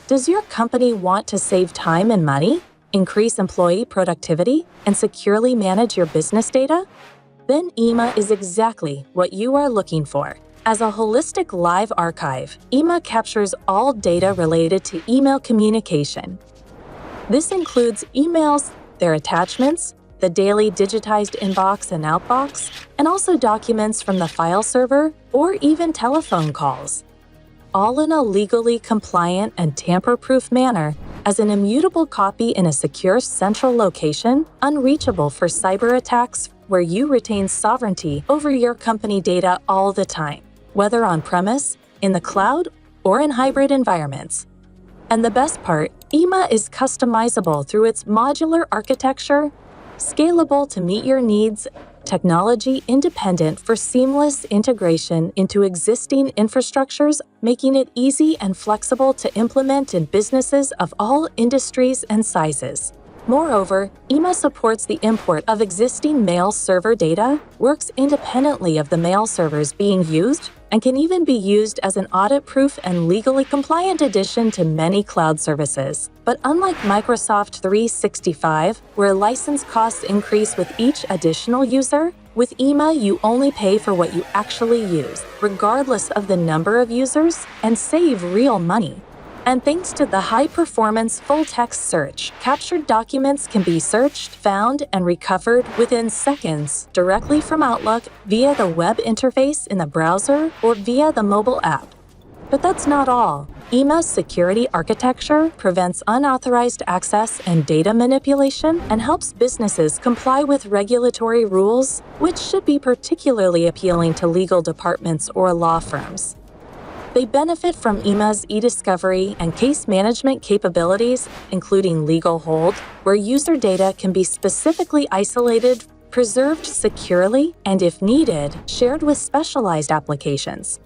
Does your company want to save time and money, increase employee productivity, and securely manage your business data? Then EMA is exactly what you are looking for. As a holistic live archive, EMA captures all data related to email communication. This includes emails, their attachments, the daily digitized inbox and outbox, and also documents from the file server or even telephone calls, all in a legally compliant and tamper-proof manner as an immutable copy in a secure central location, unreachable for cyber attacks, where you retain sovereignty over your company data all the time, whether on-premise, in the cloud, or in hybrid environments. And the best part, EMA is customizable through its modular architecture, scalable to meet your needs, technology independent for seamless integration into existing infrastructures, making it easy and flexible to implement in businesses of all industries and sizes. Moreover, EMA supports the import of existing mail server data, works independently of the mail servers being used, and can even be used as an audit-proof and legally compliant addition to many cloud services. But unlike Microsoft 365, where license costs increase with each additional user, with EMA you only pay for what you actually use, regardless of the number of users, and save real money. And thanks to the high-performance full-text search, captured documents can be searched, found, and recovered within seconds directly from Outlook via the web interface in the browser or via the mobile app. But that's not all. EMA's security architecture prevents unauthorized access and data manipulation and helps businesses comply with regulatory rules, which should be particularly appealing to legal departments or law firms. They benefit from EMA's e-discovery and case management capabilities, including legal hold, where user data can be specifically isolated, preserved securely, and if needed, shared with specialized applications.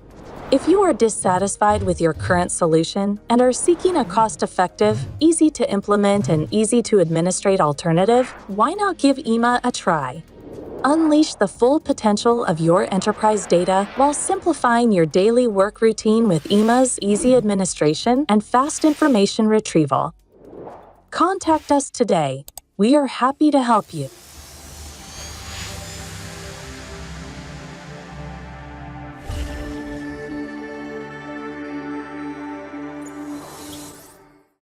If you are dissatisfied with your current solution and are seeking a cost-effective, easy-to-implement, and easy-to-administrate alternative, why not give EMA a try? Unleash the full potential of your enterprise data while simplifying your daily work routine with EMA's easy administration and fast information retrieval. Contact us today. We are happy to help you.